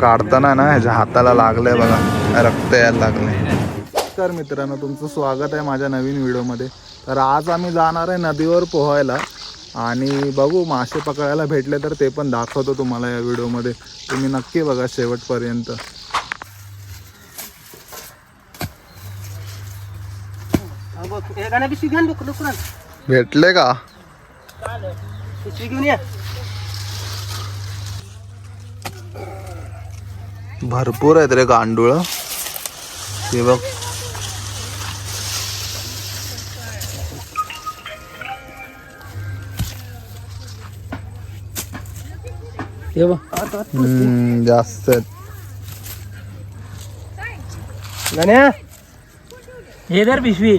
काढताना ना ह्याच्या हाताला लागलंय बघा, रक्त यायला लागले. नमस्कार मित्रांनो, तुमचं स्वागत आहे माझ्या नवीन व्हिडिओमध्ये. तर आज आम्ही जाणार आहे नदीवर पोहायला आणि बघू मासे पकडायला भेटले तर ते पण दाखवतो तुम्हाला या व्हिडिओमध्ये. तुम्ही नक्की बघा शेवटपर्यंत. भेटले का? भरपूर आहेत रे गांडूळ. हे बघ, जास्त आहेत. हे तर पिशवी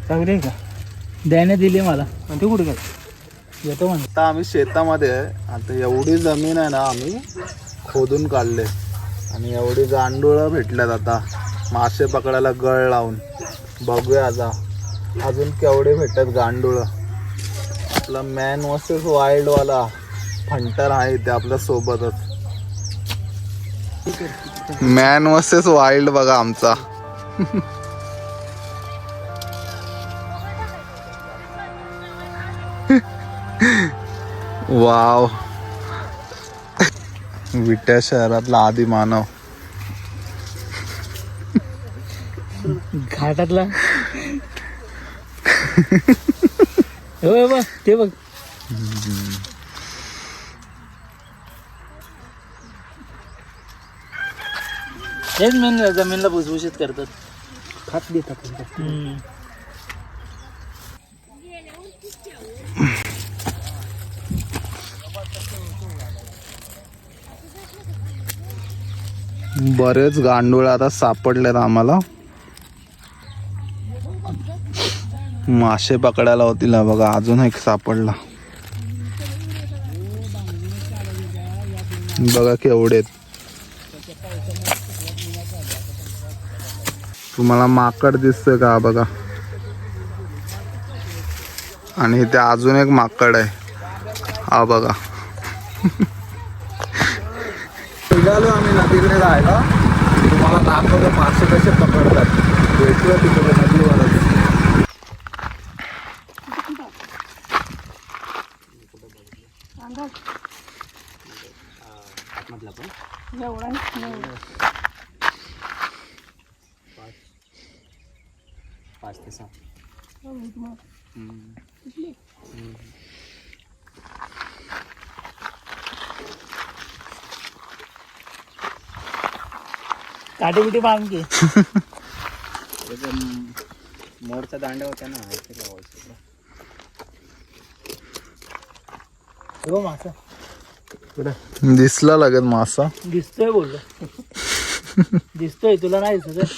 चांगली आहे का? द्याने दिली मला. ते कुठे काय येतो म्हणून. आता आम्ही शेतामध्ये आहे. आता एवढी जमीन आहे ना आम्ही खोदून काढले आणि एवढी गांडूळ भेटल्यात. आता मासे पकडायला गळ लावून बघूया आता अजून केवढे भेटतात गांडूळ. आपला मॅन वर्सेस वाईल्ड वाला फंटर आहे ते आपल्या सोबतच. मॅन वर्सेस वाईल्ड बघा आमचा. वाव, विट्या शहरातला आदी मानव. घाटातला हो बघ, ते बघ. हेच मेन जमीनला भुसभुशीत करतात, खात देतात. बरेच गांडूळ आता सापडलेत आम्हाला. मासे पकडायला होतील बघा. अजून एक सापडला बघा केवढे. तुम्हाला माकड दिसतंय का? बघा. आणि इथे अजून एक माकड आहे, हा बघा. निघालो आम्ही नदीकडे जायला. तुम्हाला दाखवतो मासे कसे पकडतात. भेटूया तिकडे नदीवरच. काटे बिटे बांध की. मोडचा दांडा होता ना. हो मासा दिसला लगेच मासा. दिसतोय बोललो. दिसतोय तुला नाही दिसत?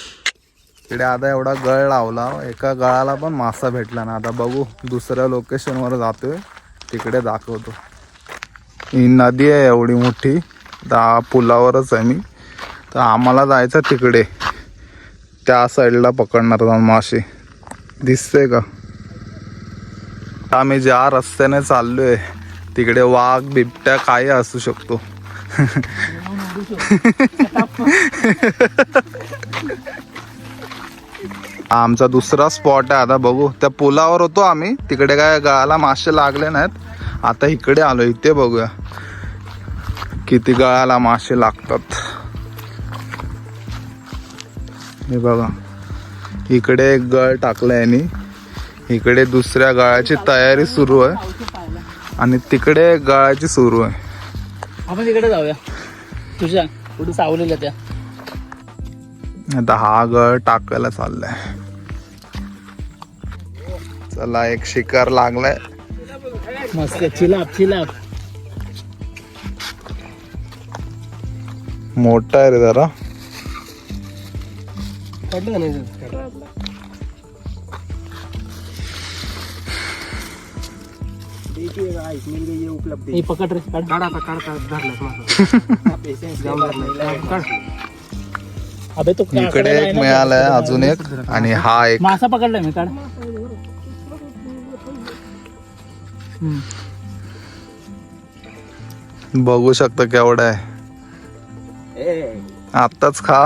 इकडे आता एवढा गळ लावला, एका गळाला पण मासा भेटला ना. आता बघू दुसऱ्या लोकेशनवर जातोय, तिकडे दाखवतो. ही नदी आहे एवढी मोठी. त्या पुलावरच आहे मी. तर आम्हाला जायचं तिकडे, त्या साईडला पकडणार मासे. दिसतंय का? आम्ही ज्या रस्त्याने चाललोय तिकडे वाघ बिबट्या काही असू शकतो. आमचा दुसरा स्पॉट आहे. आता बघू. त्या पुलावर होतो आम्ही, तिकडे काय गळाला मासे लागले नाहीत. आता इकडे आलो, इथे बघूया किती गळाला मासे लागतात. हे बघा, इकडे एक गळ टाकलाय आणि इकडे दुसऱ्या गळाची तयारी सुरू आहे आणि तिकडे गळाची सुरू आहे. आपण तिकडे जाऊया, तुझ्या पुढे सावलेल्या त्या. आता हा गळ टाकायला चाललाय. चला, एक शिकार लागलाय मस्त. चिलाप चिलाप मोठा आहे रे जरा. पडलं नाही. पकड रे, अबे तो इकडे एक मिळालाय, अजून एक, आणि हा एक. मासा पकडलाय मी. काढ. बघू शकता केवढा आहे. ए आत्ताच खा.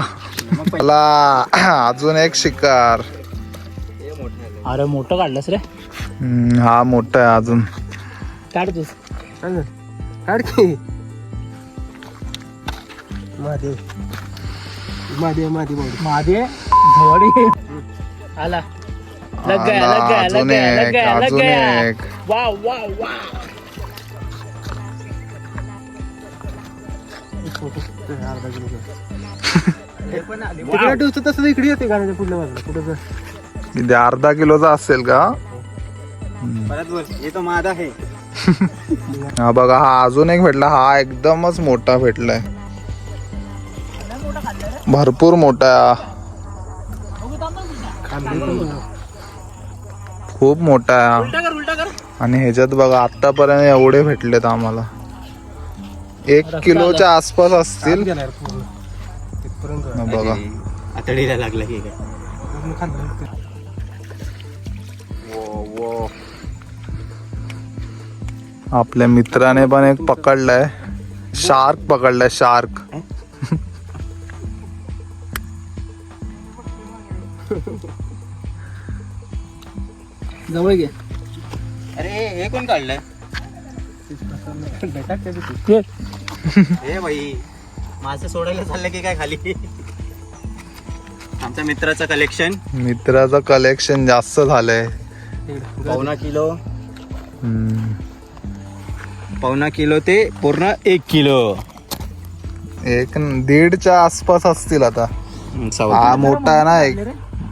मला अजून एक शिकार. हे मोठं आहे. अरे मोठं काढलंस रे. हा मोठा आहे अजून. काढ तूच. काढ की महादेव महादेव महादेव माझे झवडी आला. लग गया लग गया लग अजून गया लग एक गया लग अजून गया. एक. Wow wow wow. तिकडे टुचत तसं इकडे येते गाण्याच्या पुढल्या बाजूला कुठं किती अर्धा किलोचा असेल का? परत बोल हे तो मादा आहे. हा बघा हा अजून एक भेटला. हा एकदमच मोठा भेटलाय. भरपूर मोठा आहे. खूप मोठा आहे. उलटा कर उलटा कर. आणि ह्याच्यात बघा आतापर्यंत एवढे भेटलेत आम्हाला. 1 किलोच्या आसपास असतील. हा बघा आतडीला लागला की काय. आपल्या मित्राने पण एक पकडलाय. शार्क पकडलाय. शार्क. जवळ घे. अरे हे कोण काढलंय? ते हे भाई मासे सोडायला चाललं की काय खाली. आमच्या मित्राचं कलेक्शन. मित्राचं कलेक्शन जास्त झालंय. पावणा किलो हम्म. पावणा किलो ते पूर्ण 1 किलो. 1.5च्या आसपास असतील आता. हा मोठा आहे ना एक.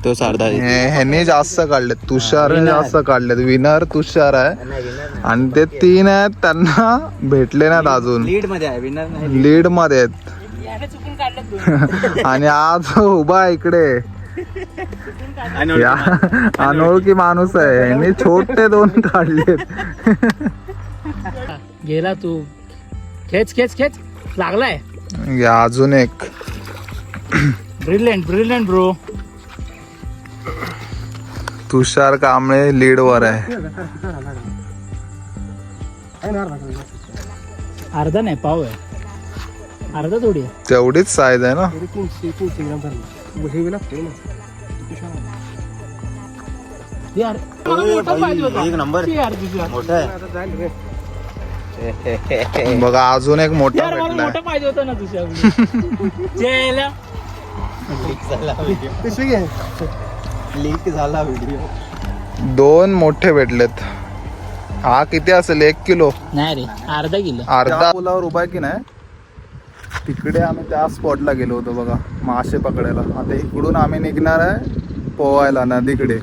तो सारदा ह्यांनी जास्त काढलेत. तुषारने जास्त काढलेत. विनर तुषार आहे. आणि ते 3 आहेत त्यांना भेटले नाहीत अजून. लीड मध्ये आहे. विनर नाही. लीड मध्ये आहेत. याने चुकून काढलं. आणि आज उभा आहे इकडे आणि या अनोळखी माणूस आहे. ह्यांनी छोटे 2 काढलेत. गेला तू. खेच खेच खेच. लागलाय. या अजून एक. Brilliant brilliant bro. Tushar Kamble lead वर आहे. अर्धा नाही पाव आहे. अर्धा थोडी आहे. तेवढीच साईज आहे ना. 300 ग्राम भरलं लागते ना. यार मला मोठा पाहिजे होता. एक नंबर. यार तुझा. मोठा आहे. आता जाईल रे. बघा अजून एक मोठा यार मला भेटलाय. मोठा पाहिजे होता ना तुझ्या. जेला. लीक झाला व्हिडिओ. पिशवी घे. लीक झाला व्हिडिओ. 2 मोठे भेटलेत. हा किती असेल? 1 किलो. नाही रे अर्धा किलो. अर्धा पुलावर उभा आहे की नाही. तिकडे आम्ही त्या स्पॉटला गेलो होतो बघा मासे पकडायला. आता इकडून आम्ही निघणार आहे पोवायला नदीकडे.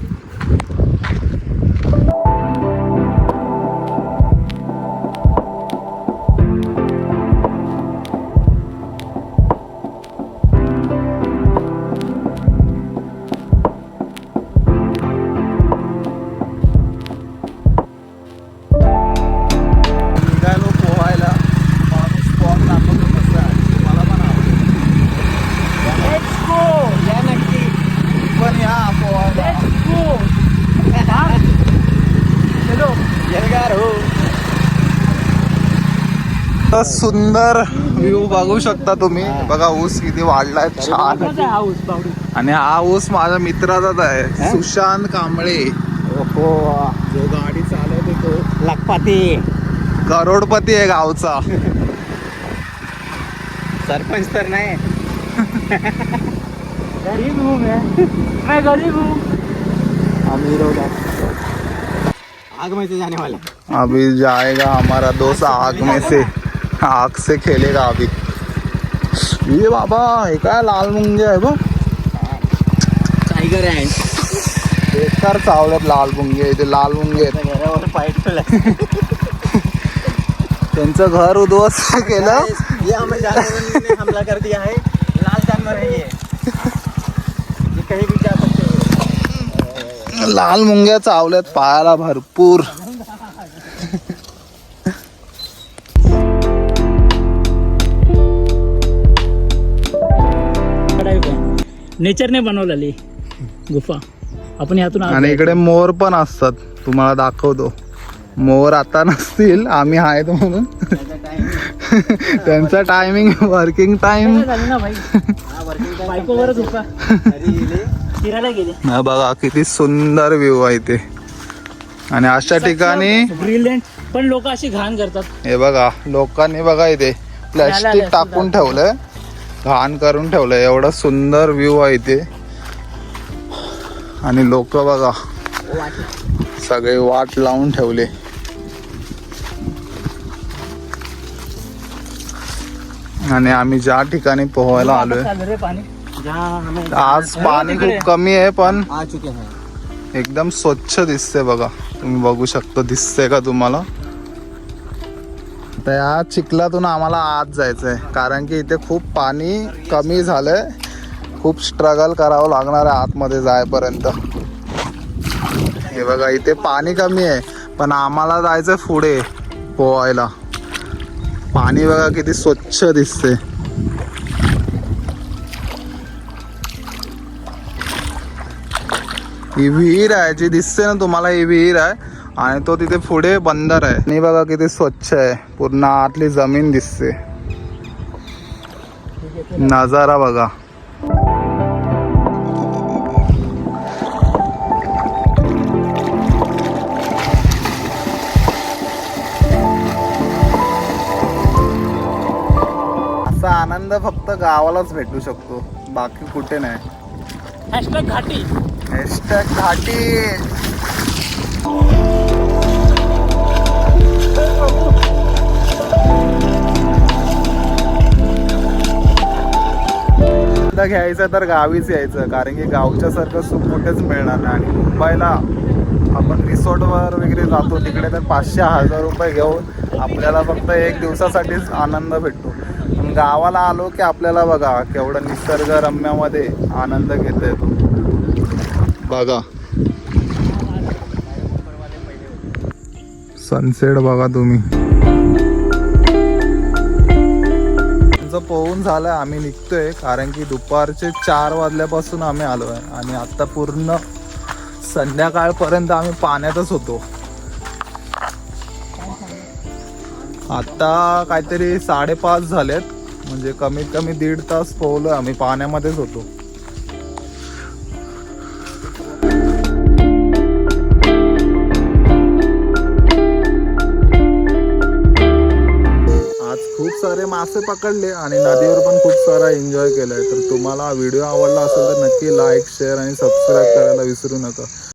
निघालो पोहायला. माणूस स्पॉट दाखवतो कसं आहे. मला पण आवडेल. Let's go. या नक्की. पण या पोहायला. Let's go. चलो. येलगार हो. तर सुंदर व्ह्यू बघू शकता तुम्ही. बघा ऊस किती वाढलाय छान. कोणाचा आहे हा ऊस बावडी? आणि हा ऊस माझ्या मित्राचाच आहे. सुशांत कांबळे. ओहो जो गाडी चालवतो तो लखपती. करोडपती आहे गावचा. सरपंच तर नाही. गरीब हूँ मैं गरीब हूँ. अमीर होगा. आग में से जाने वाला. अभी जाएगा हमारा दोस्त आग में से. आग से खेलेगा अभी. ये बाबा हे काय लाल मुंगे आहे बघ. टायगर आहे. बेकार चावल्यात लाल मुंगे. इथे लाल मुंगे आहेत. घरावर पाय ठेवला. त्यांचं घर उद्ध्वस्त केलं. ये हमें जानवरों ने हमला कर दिया है. लाल जानवर है ये कहीं भी जा सकते हो. लाल मुंग्या चावल्यात पायाला भरपूर. नेचरने बनवलेली गुफा. आपण यातून आत आणि इकडे मोर पण असतात. तुम्हाला दाखवतो. मोर आता नसतील. आम्ही आहेत म्हणून. त्यांचा टायमिंग वर्किंग टाइम. झालं ना भाई, बायकोवरच होता, फिरायला गेले. हा बघा किती सुंदर व्ह्यू आहे ते. आणि अशा ठिकाणी ब्रिलियंट. पण लोक अशी घाण करतात. हे बघा लोकांनी बघा इथे प्लॅस्टिक टाकून ठेवलंय, घाण करून ठेवलंय. एवढा सुंदर व्ह्यू आहे ते. आणि लोक बघा सगळे वाट लावून ठेवले. आणि आम्ही ज्या ठिकाणी पोहायला आलोय चालू रे पाणी. आज पाणी खूप कमी आहे पण आ चुके हैं. एकदम स्वच्छ दिसते बघा. तुम्ही बघू शकता, दिसते का तुम्हाला? तर या चिखलातून आम्हाला आत जायचंय कारण की इथे खूप पाणी कमी झालंय. खूप स्ट्रगल करावं लागणार आहे आतमध्ये जायपर्यंत. हे बघा इथे पाणी कमी आहे पण आम्हाला जायचंय पुढे पोहायला. पाणी बघा किती स्वच्छ दिसते. ही विहीर आहे जी दिसते ना तुम्हाला, ही विहीर आहे. आणि तो तिथे पुढे बंदर आहे. आणि बघा किती स्वच्छ आहे, पूर्ण आतली जमीन दिसते. नजारा बघा. असा आनंद फक्त गावालाच भेटू शकतो, बाकी कुठे नाही. हॅशटॅग घाटी. हॅशटॅग घाटी. घ्यायचं तर गावीच यायचं कारण की गावच्या सारखं सुख कुठेच मिळणार नाही. आणि मुंबईला आपण रिसॉर्टवर वगैरे जातो तिकडे तर 500-1000 रुपये घेऊन आपल्याला फक्त एक दिवसासाठीच आनंद भेटतो. पण गावाला आलो की आपल्याला बघा केवढं निसर्गरम्यामध्ये आनंद घेता येतो. बघा सनसेट बघा तुम्ही. पोहून झालं, आम्ही निघतोय कारण की दुपारचे 4 वाजल्यापासून आम्ही आलो आहे. आणि आता पूर्ण संध्याकाळपर्यंत आम्ही पाण्यातच होतो. आता काहीतरी 5:30 झालेत, म्हणजे कमीत कमी 1.5 तास पोहलो आम्ही, पाण्यामध्येच होतो. खूप सारे मासे पकडले आणि नदीवर पण खूप सारा एन्जॉय केलाय. तर तुम्हाला व्हिडिओ आवडला असेल तर नक्की लाईक, शेअर आणि सबस्क्राईब करायला विसरू नका.